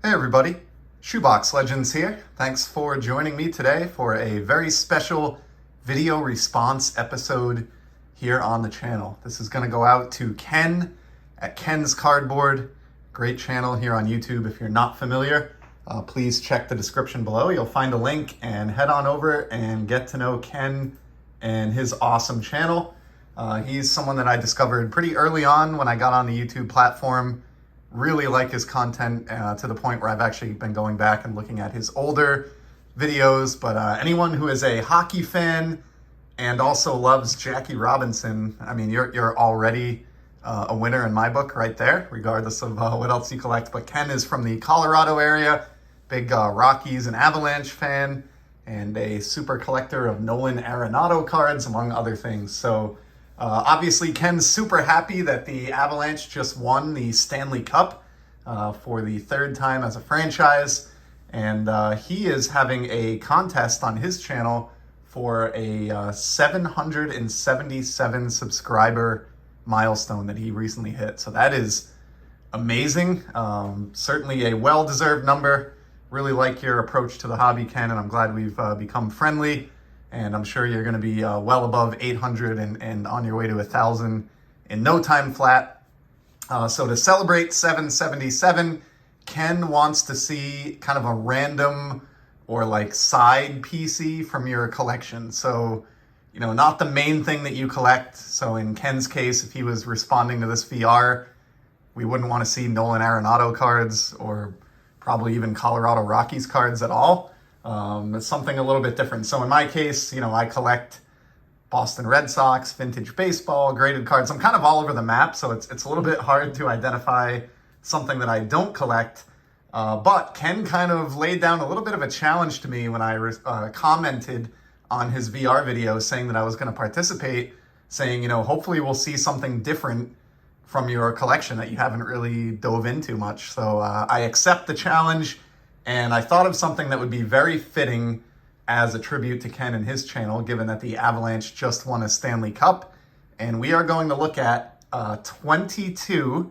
Hey everybody, Shoebox Legends here. Thanks for joining me today for a very special video response episode here on the channel. This is going to go out to Ken at KensCardboard. Great channel here on YouTube. If you're not familiar, please check the description below. You'll find a link and head on over and get to know Ken and his awesome channel. He's someone that I discovered pretty early on when I got on the YouTube platform. Really like his content to the point where I've actually been going back and looking at his older videos. But anyone who is a hockey fan and also loves Jackie Robinson, I mean, you're already a winner in my book right there, regardless of what else you collect. But Ken is from the Colorado area, big Rockies and Avalanche fan, and a super collector of Nolan Arenado cards, among other things. So obviously, Ken's super happy that the Avalanche just won the Stanley Cup for the third time as a franchise. And he is having a contest on his channel for a 777 subscriber milestone that he recently hit. So that is amazing. Certainly a well-deserved number. Really like your approach to the hobby, Ken, and I'm glad we've become friendly. And I'm sure you're going to be well above 800 and on your way to 1,000 in no time flat. So to celebrate 777, Ken wants to see kind of a random or like side PC from your collection. So, you know, not the main thing that you collect. So in Ken's case, if he was responding to this VR, we wouldn't want to see Nolan Arenado cards or probably even Colorado Rockies cards at all. It's something a little bit different. So in my case, you know, I collect Boston Red Sox, vintage baseball, graded cards. I'm kind of all over the map, so it's a little bit hard to identify something that I don't collect. But Ken kind of laid down a little bit of a challenge to me when I commented on his VR video saying that I was going to participate, saying, you know, hopefully we'll see something different from your collection that you haven't really dove into much. So I accept the challenge. And I thought of something that would be very fitting as a tribute to Ken and his channel, given that the Avalanche just won a Stanley Cup. And we are going to look at 22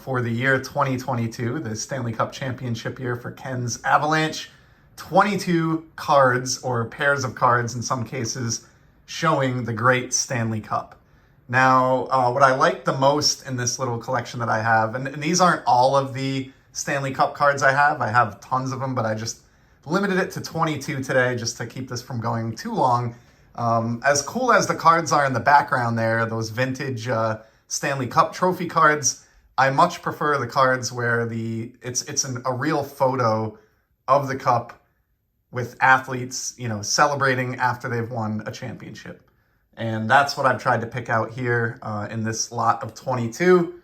for the year 2022, the Stanley Cup championship year for Ken's Avalanche. 22 cards, or pairs of cards in some cases, showing the great Stanley Cup. Now, what I like the most in this little collection that I have, and these aren't all of the Stanley Cup cards I have tons of them, but I just limited it to 22 today just to keep this from going too long. As cool as the cards are in the background there, those vintage Stanley Cup trophy cards, I much prefer the cards where it's a real photo of the cup with athletes, you know, celebrating after they've won a championship. And that's what I've tried to pick out here in this lot of 22.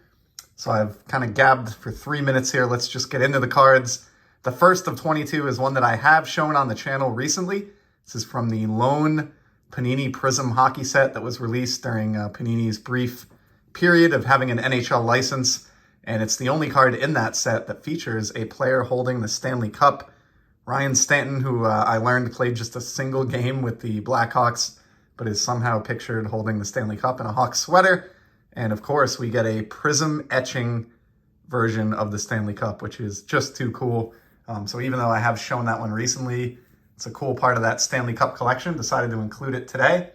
So I've kind of gabbed for 3 minutes here. Let's just get into the cards. The first of 22 is one that I have shown on the channel recently. This is from the lone Panini Prism hockey set that was released during Panini's brief period of having an NHL license. And it's the only card in that set that features a player holding the Stanley Cup. Ryan Stanton, who I learned played just a single game with the Blackhawks, but is somehow pictured holding the Stanley Cup in a Hawks sweater. And of course, we get a prism etching version of the Stanley Cup, which is just too cool. So even though I have shown that one recently, it's a cool part of that Stanley Cup collection. Decided to include it today.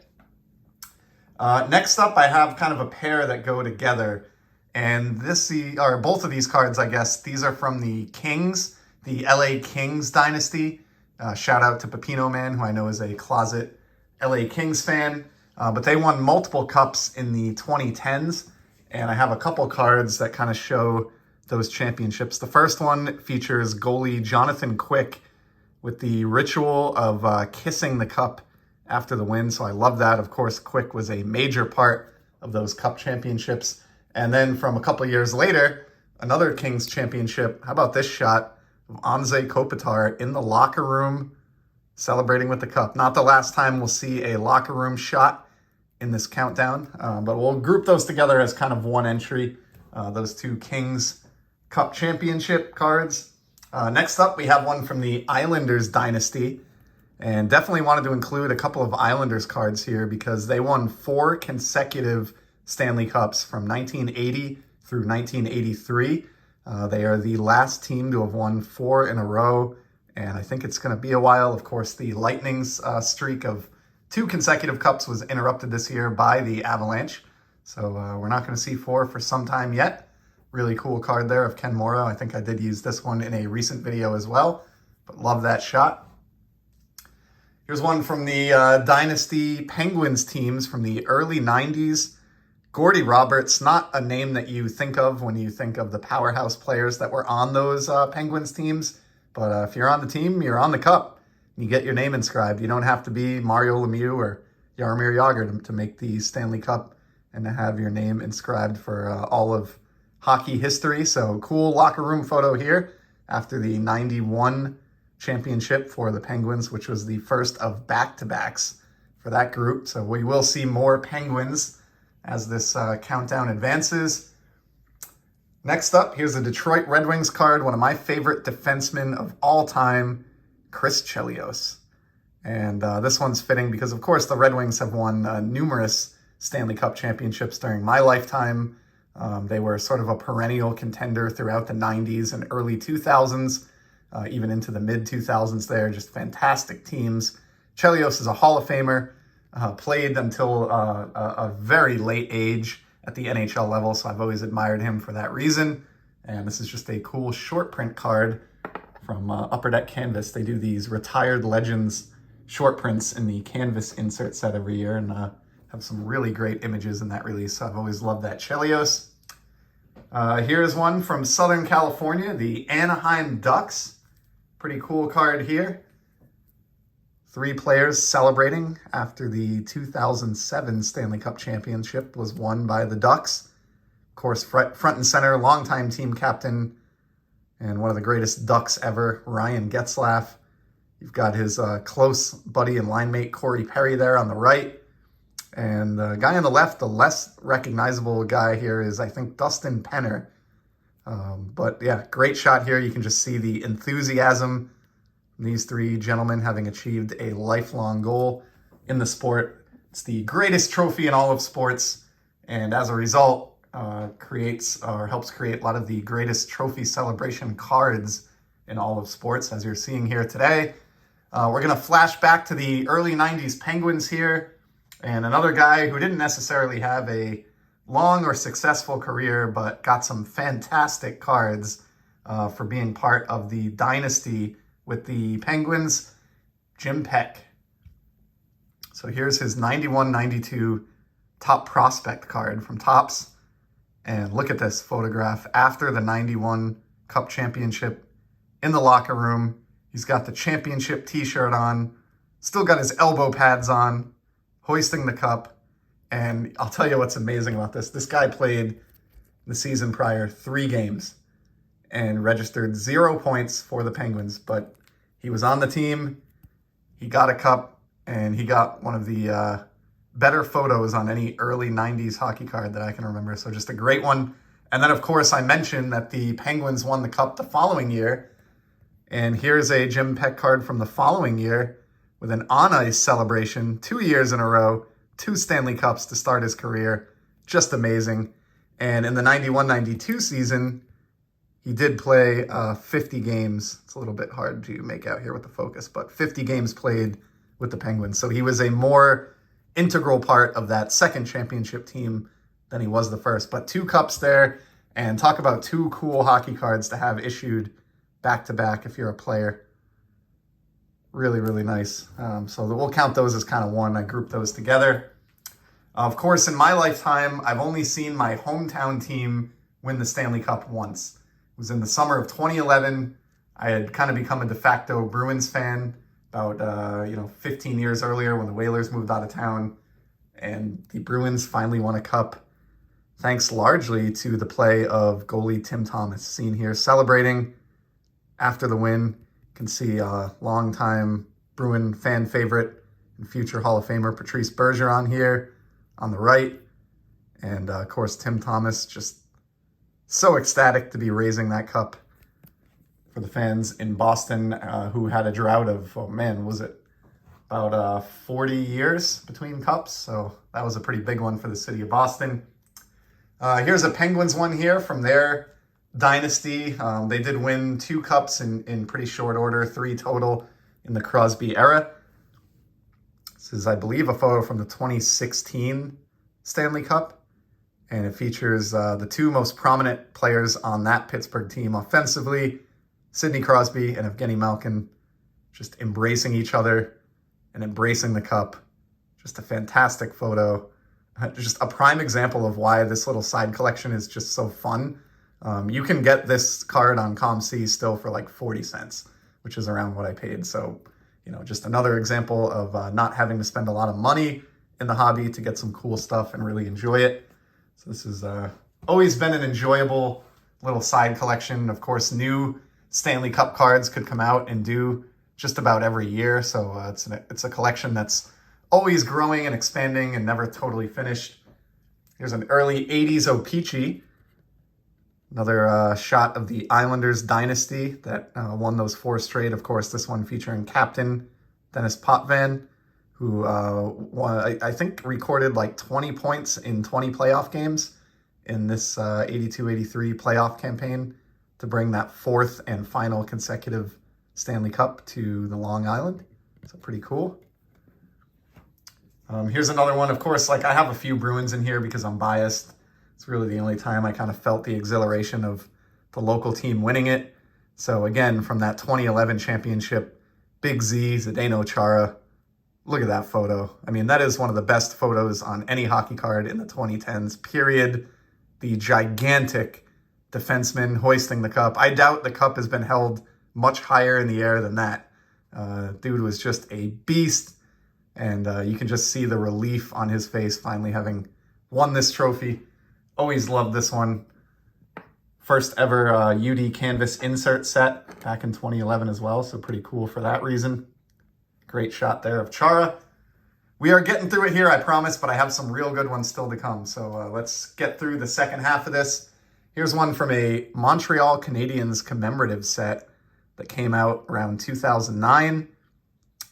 Next up, I have kind of a pair that go together. And both of these cards, I guess, these are from the Kings, the LA Kings dynasty. Shout out to Pepino Man, who I know is a closet LA Kings fan. But they won multiple cups in the 2010s, and I have a couple cards that kind of show those championships. The first one features goalie Jonathan Quick with the ritual of kissing the cup after the win, so I love that. Of course, Quick was a major part of those cup championships. And then from a couple years later, another Kings championship. How about this shot of Anze Kopitar in the locker room celebrating with the cup? Not the last time we'll see a locker room shot in this countdown, but we'll group those together as kind of one entry, those two Kings Cup Championship cards. Next up, we have one from the Islanders dynasty, and definitely wanted to include a couple of Islanders cards here because they won 4 consecutive Stanley Cups from 1980 through 1983. They are the last team to have won 4 in a row, and I think it's going to be a while. Of course, the Lightning's streak of 2 consecutive cups was interrupted this year by the Avalanche, so we're not going to see 4 for some time yet. Really cool card there of Ken Morrow. I think I did use this one in a recent video as well, but love that shot. Here's one from the Dynasty Penguins teams from the early 90s. Gordy Roberts, not a name that you think of when you think of the powerhouse players that were on those Penguins teams. But if you're on the team, you're on the cup. You get your name inscribed. You don't have to be Mario Lemieux or Jaromir Jagr to make the Stanley Cup and to have your name inscribed for all of hockey history. So cool locker room photo here after the 91 championship for the Penguins, which was the first of back-to-backs for that group. So we will see more Penguins as this countdown advances. Next up, here's the Detroit Red Wings card, one of my favorite defensemen of all time, Chris Chelios. And this one's fitting because, of course, the Red Wings have won numerous Stanley Cup championships during my lifetime. They were sort of a perennial contender throughout the 90s and early 2000s. Even into the mid-2000s there, just fantastic teams. Chelios is a Hall of Famer, played until a very late age at the NHL level, so I've always admired him for that reason. And this is just a cool short print card from Upper Deck Canvas. They do these Retired Legends short prints in the Canvas insert set every year, and have some really great images in that release, so I've always loved that Chelios. Here's one from Southern California, the Anaheim Ducks. Pretty cool card here. 3 players celebrating after the 2007 Stanley Cup Championship was won by the Ducks. Of course, front and center, longtime team captain, and one of the greatest Ducks ever, Ryan Getzlaf. You've got his close buddy and line mate, Corey Perry, there on the right. And the guy on the left, the less recognizable guy here is, I think, Dustin Penner. But yeah, great shot here. You can just see the enthusiasm from these 3 gentlemen having achieved a lifelong goal in the sport. It's the greatest trophy in all of sports, and as a result, creates or helps create a lot of the greatest trophy celebration cards in all of sports, as you're seeing here today. We're going to flash back to the early 90s Penguins here, and another guy who didn't necessarily have a long or successful career, but got some fantastic cards for being part of the dynasty with the Penguins, Jim Peck. So here's his 91-92 top prospect card from Topps. And look at this photograph after the 91 Cup Championship in the locker room. He's got the championship t-shirt on, still got his elbow pads on, hoisting the cup. And I'll tell you what's amazing about this. This guy played the season prior 3 games and registered 0 points for the Penguins, but he was on the team, he got a cup, and he got one of the better photos on any early 90s hockey card that I can remember. So just a great one. And then, of course, I mentioned that the Penguins won the cup the following year. And here's a Jim Peck card from the following year with an on-ice celebration, 2 years in a row, 2 Stanley Cups to start his career. Just amazing. And in the 91-92 season, he did play 50 games. It's a little bit hard to make out here with the focus, but 50 games played with the Penguins. So he was a more integral part of that second championship team than he was the first. But 2 cups there, and talk about 2 cool hockey cards to have issued back-to-back if you're a player. Really, really nice. So we'll count those as kind of one. I grouped those together. Of course, in my lifetime, I've only seen my hometown team win the Stanley Cup once. It was in the summer of 2011. I had kind of become a de facto Bruins fan about 15 years earlier when the Whalers moved out of town, and the Bruins finally won a cup, thanks largely to the play of goalie Tim Thomas, seen here celebrating after the win. You can see a longtime Bruin fan favorite and future Hall of Famer Patrice Bergeron here on the right. And of course, Tim Thomas, just so ecstatic to be raising that cup for the fans in Boston who had a drought of, about 40 years between cups. So that was a pretty big one for the city of Boston. Here's a Penguins one here from their dynasty. They did win 2 cups in pretty short order, 3 total in the Crosby era. This is, I believe, a photo from the 2016 Stanley Cup, and it features the 2 most prominent players on that Pittsburgh team offensively, Sidney Crosby and Evgeny Malkin, just embracing each other and embracing the cup. Just a fantastic photo. Just a prime example of why this little side collection is just so fun. You can get this card on ComC still for like 40 cents, which is around what I paid. So, just another example of not having to spend a lot of money in the hobby to get some cool stuff and really enjoy it. So this has always been an enjoyable little side collection. Of course, new Stanley Cup cards could come out and do just about every year. So it's a collection that's always growing and expanding and never totally finished. Here's an early 80s O-Pee-Chee. Another shot of the Islanders dynasty that won those 4 straight. Of course, this one featuring captain Dennis Potvin, who I think recorded like 20 points in 20 playoff games in this 82-83 playoff campaign to bring that 4th and final consecutive Stanley Cup to the Long Island. So pretty cool. Here's another one. Of course, like I have a few Bruins in here because I'm biased. It's really the only time I kind of felt the exhilaration of the local team winning it. So again, from that 2011 championship, Big Z, Zdeno Chara. Look at that photo. I mean, that is one of the best photos on any hockey card in the 2010s, period. The gigantic defenseman hoisting the cup. I doubt the cup has been held much higher in the air than that. Dude was just a beast. And you can just see the relief on his face finally having won this trophy. Always loved this one. First ever UD canvas insert set back in 2011 as well, so pretty cool for that reason. Great shot there of Chara. We are getting through it here, I promise, but I have some real good ones still to come. So let's get through the second half of this. Here's one from a Montreal Canadiens commemorative set that came out around 2009. It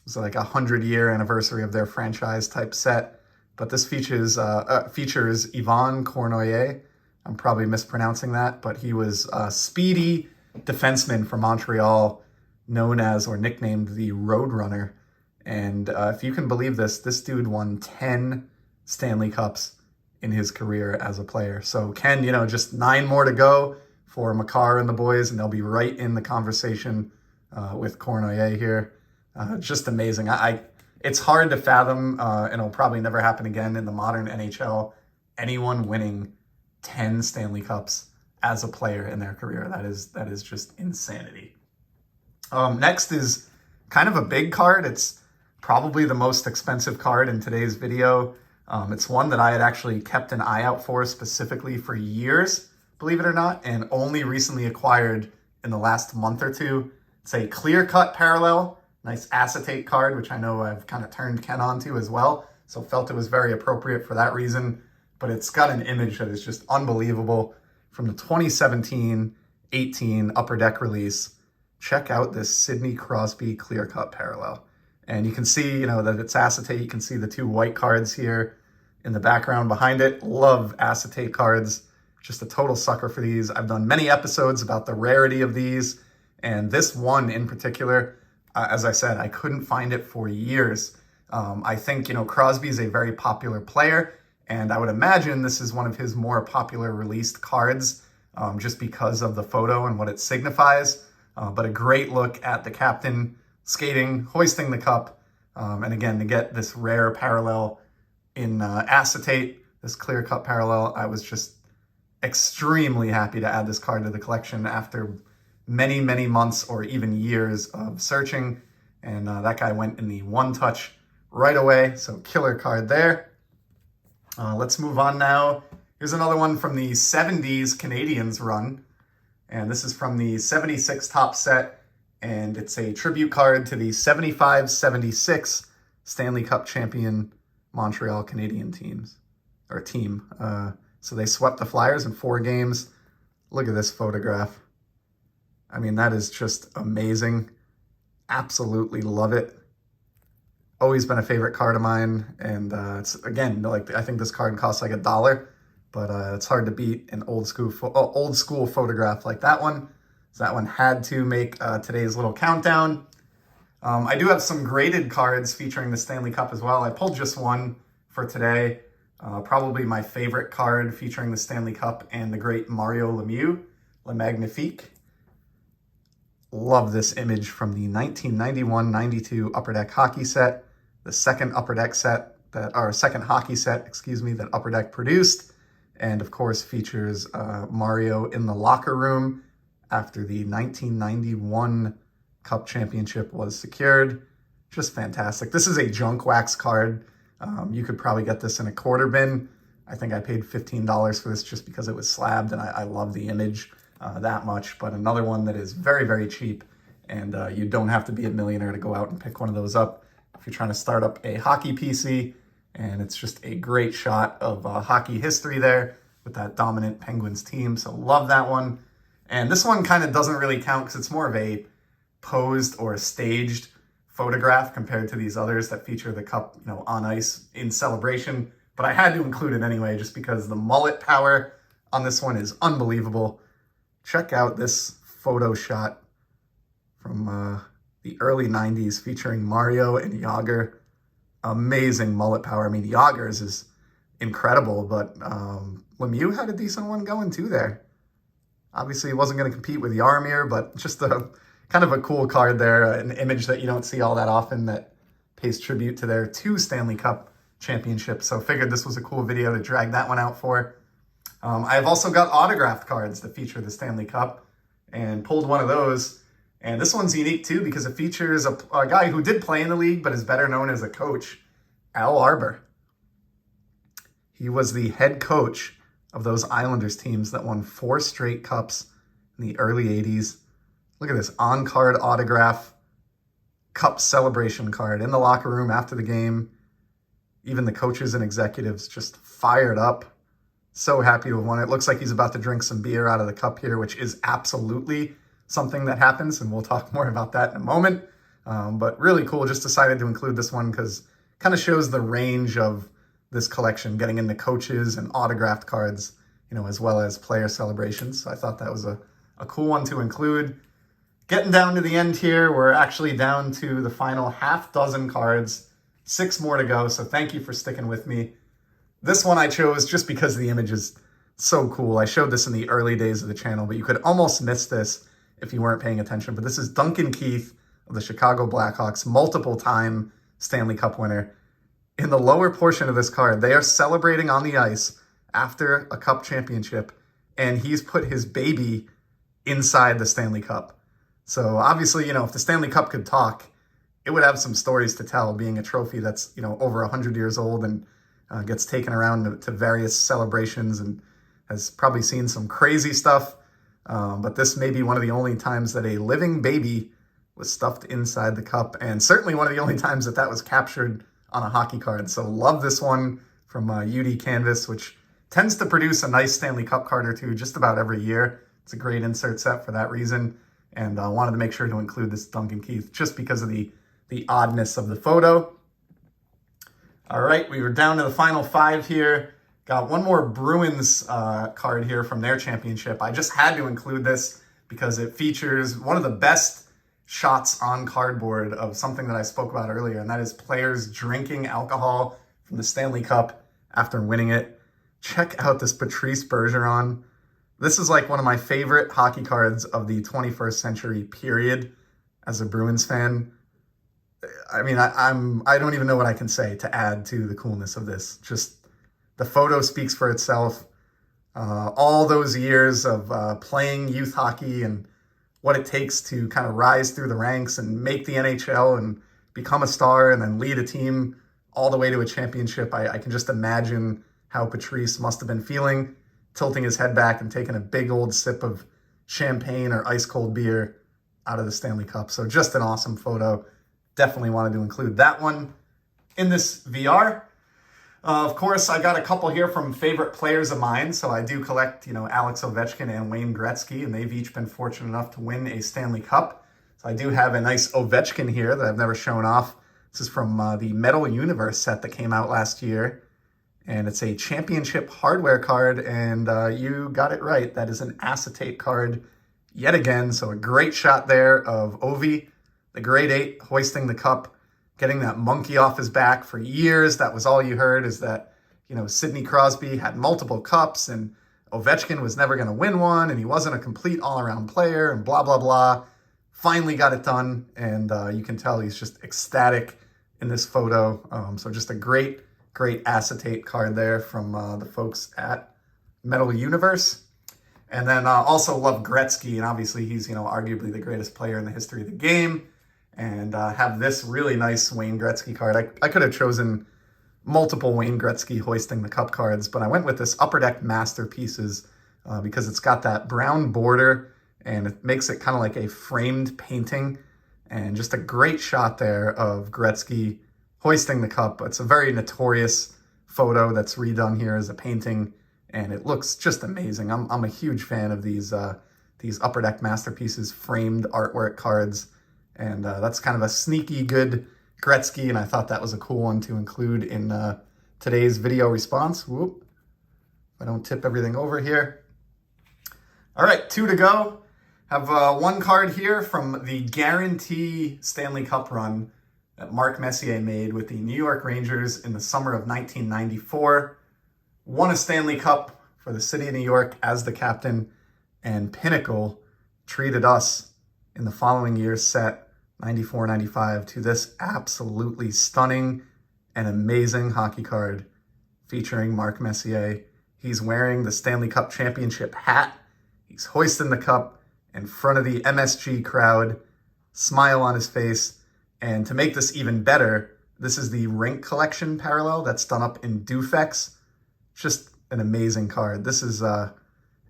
was like a 100-year anniversary of their franchise type set. But this features Yvon Cournoyer. I'm probably mispronouncing that, but he was a speedy defenseman for Montreal, known as or nicknamed the Roadrunner. And if you can believe this dude won 10 Stanley Cups in his career as a player. So Ken, just 9 more to go for Makar and the boys, and they'll be right in the conversation with Cournoyer here. Just amazing. It's hard to fathom, and it'll probably never happen again in the modern NHL, anyone winning 10 Stanley Cups as a player in their career. That is just insanity. Next is kind of a big card. It's probably the most expensive card in today's video. It's one that I had actually kept an eye out for specifically for years, believe it or not, and only recently acquired in the last month or two. It's a clear-cut parallel. Nice acetate card, which I know I've kind of turned Ken onto as well. So felt it was very appropriate for that reason. But it's got an image that is just unbelievable from the 2017-18 Upper Deck release. Check out this Sidney Crosby clear cut parallel. And you can see, that it's acetate. You can see the 2 white cards here in the background behind it. Love acetate cards. Just a total sucker for these. I've done many episodes about the rarity of these. And this one in particular, as I said, I couldn't find it for years. I think, Crosby is a very popular player, and I would imagine this is one of his more popular released cards just because of the photo and what it signifies. But a great look at the captain skating, hoisting the cup, and again, to get this rare parallel in acetate, this clear cut parallel, I was just extremely happy to add this card to the collection after many, many months or even years of searching. And that guy went in the one touch right away. So killer card there. Let's move on now. Here's another one from the 70s Canadiens run. And this is from the 76 top set. And it's a tribute card to the 75-76 Stanley Cup champion Montreal Canadiens team. So they swept the Flyers in 4 games. Look at this photograph. I mean, that is just amazing. Absolutely love it. Always been a favorite card of mine. And it's, again, I think this card costs like $1. but it's hard to beat an old school photograph like that one. So that one had to make today's little countdown. I do have some graded cards featuring the Stanley Cup as well. I pulled just one for today. Probably my favorite card featuring the Stanley Cup and the great Mario Lemieux, Le Magnifique. Love this image from the 1991-92 Upper Deck hockey set, the second Upper Deck set second hockey set, that Upper Deck produced, and of course features Mario in the locker room after the 1991 Cup Championship was secured. Just fantastic. This is a junk wax card. You could probably get this in a quarter bin. I think I paid $15 for this just because it was slabbed, and I love the image that much. But another one that is very, very cheap, and you don't have to be a millionaire to go out and pick one of those up if you're trying to start up a hockey PC. And it's just a great shot of hockey history there with that dominant Penguins team. So love that one. And this one kind of doesn't really count because it's more of a posed or staged photograph compared to these others that feature the cup, on ice in celebration. But I had to include it anyway, just because the mullet power on this one is unbelievable. Check out this photo shot from the early 90s featuring Mario and Jágr. Amazing mullet power. I mean, Jágr's is incredible, but Lemieux had a decent one going too there. Obviously, he wasn't going to compete with Jaromir, but just a kind of a cool card there, an image that you don't see all that often that pays tribute to their 2 Stanley Cup championships. So figured this was a cool video to drag that one out for. I've also got autographed cards that feature the Stanley Cup and pulled one of those. And this one's unique too because it features a guy who did play in the league but is better known as a coach, Al Arbour. He was the head coach of those Islanders teams that won 4 straight cups in the early 80s. Look at this on-card autograph cup celebration card in the locker room after the game. Even the coaches and executives just fired up. So happy to have won it. Looks like he's about to drink some beer out of the cup here, which is absolutely something that happens, and we'll talk more about that in a moment. But really cool. Just decided to include this one because it kind of shows the range of this collection, getting into coaches and autographed cards, as well as player celebrations. So I thought that was a cool one to include. Getting down to the end here, we're actually down to the final half dozen cards, 6 more to go. So thank you for sticking with me. This one I chose just because the image is so cool. I showed this in the early days of the channel, but you could almost miss this if you weren't paying attention. But this is Duncan Keith of the Chicago Blackhawks, multiple-time Stanley Cup winner. In the lower portion of this card, they are celebrating on the ice after a Cup championship, and he's put his baby inside the Stanley Cup. So obviously, if the Stanley Cup could talk, it would have some stories to tell, being a trophy that's, over 100 years old and gets taken around to various celebrations and has probably seen some crazy stuff. But this may be one of the only times that a living baby was stuffed inside the cup, and certainly one of the only times that was captured on a hockey card. So love this one from UD Canvas, which tends to produce a nice Stanley Cup card or two just about every year. It's a great insert set for that reason, and I wanted to make sure to include this Duncan Keith just because of the oddness of the photo. All right, we were down to the final 5 here. Got one more Bruins card here from their championship. I just had to include this because it features one of the best shots on cardboard of something that I spoke about earlier, and that is players drinking alcohol from the Stanley Cup after winning it. Check out this Patrice Bergeron. This is like one of my favorite hockey cards of the 21st century, period, as a Bruins fan. I mean, I don't even know what I can say to add to the coolness of this. Just the photo speaks for itself. All those years of playing youth hockey and what it takes to kind of rise through the ranks and make the NHL and become a star and then lead a team all the way to a championship. I can just imagine how Patrice must have been feeling, tilting his head back and taking a big old sip of champagne or ice cold beer out of the Stanley Cup. So just an awesome photo. Definitely wanted to include that one in this VR. Of course, I got a couple here from favorite players of mine. So I do collect, Alex Ovechkin and Wayne Gretzky, and they've each been fortunate enough to win a Stanley Cup. So I do have a nice Ovechkin here that I've never shown off. This is from the Metal Universe set that came out last year. and it's a championship hardware card, and you got it right. That is an acetate card yet again. So a great shot there of Ovi, the grade 8, hoisting the cup, getting that monkey off his back. For years, that was all you heard, is that, you know, Sidney Crosby had multiple cups and Ovechkin was never going to win one and he wasn't a complete all-around player and blah, blah, blah. Finally got it done, and you can tell he's just ecstatic in this photo. So just a great acetate card there from the folks at Metal Universe. And then also love Gretzky, and obviously he's, you know, arguably the greatest player in the history of the game. And have this really nice Wayne Gretzky card. I could have chosen multiple Wayne Gretzky hoisting the cup cards, but I went with this Upper Deck Masterpieces because it's got that brown border and it makes it kind of like a framed painting, and just a great shot there of Gretzky hoisting the cup. It's a very notorious photo that's redone here as a painting, and it looks just amazing. I'm a huge fan of these Upper Deck Masterpieces framed artwork cards, and that's kind of a sneaky good Gretzky, and I thought that was a cool one to include in today's video response. Whoop, I don't tip everything over here. All right, 2 to go. Have one card here from the Guarantee Stanley Cup run that Mark Messier made with the New York Rangers in the summer of 1994. Won a Stanley Cup for the city of New York as the captain, and Pinnacle treated us in the following year's set, 94-95, to this absolutely stunning and amazing hockey card featuring Mark Messier. He's wearing the Stanley Cup championship hat. He's hoisting the cup in front of the MSG crowd, smile on his face. And to make this even better, this is the Rink Collection parallel that's done up in Dufex. Just an amazing card. This is an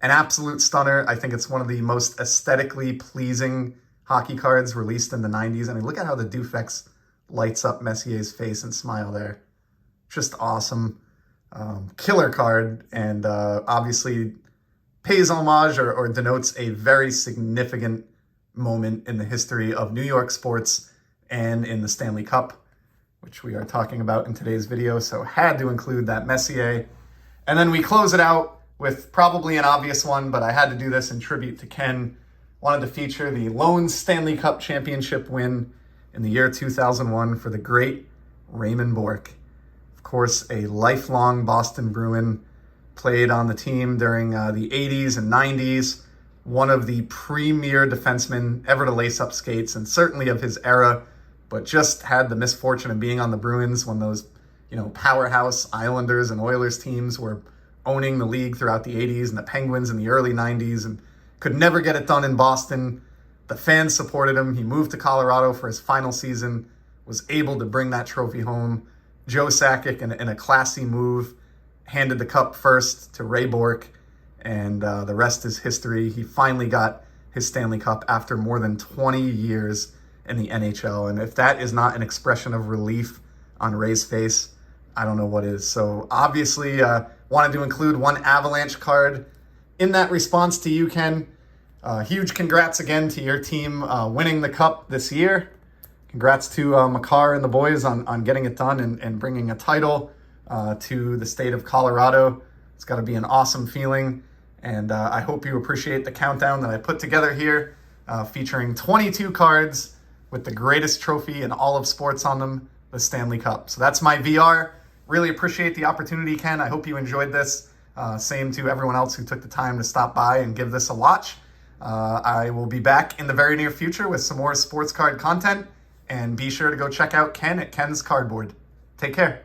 absolute stunner. I think it's one of the most aesthetically pleasing hockey cards released in the 90s. I mean, look at how the Dufex lights up Messier's face and smile there. Just awesome. Killer card, and obviously pays homage or denotes a very significant moment in the history of New York sports and in the Stanley Cup, which we are talking about in today's video. So had to include that Messier. And then we close it out with probably an obvious one, but I had to do this in tribute to Ken. Wanted to feature the lone Stanley Cup championship win in the year 2001 for the great Raymond Bourque. Of course, a lifelong Boston Bruin, played on the team during the 80s and 90s, one of the premier defensemen ever to lace up skates, and certainly of his era, but just had the misfortune of being on the Bruins when those, you know, powerhouse Islanders and Oilers teams were owning the league throughout the 80s, and the Penguins in the early 90s, and could never get it done in Boston. The fans supported him. He moved to Colorado for his final season, was able to bring that trophy home. Joe Sakic, in a classy move, handed the cup first to Ray Bourque, and the rest is history. He finally got his Stanley Cup after more than 20 years in the NHL. And if that is not an expression of relief on Ray's face, I don't know what is. So obviously wanted to include one Avalanche card in that response to you, Ken. Huge congrats again to your team winning the cup this year. Congrats to Makar and the boys on getting it done and bringing a title to the state of Colorado. It's got to be an awesome feeling, and I hope you appreciate the countdown that I put together here, featuring 22 cards with the greatest trophy in all of sports on them, the Stanley Cup. So that's my VR. Really appreciate the opportunity, Ken. I hope you enjoyed this. Same to everyone else who took the time to stop by and give this a watch. I will be back in the very near future with some more sports card content, and be sure to go check out Ken at KensCardboard. Take care.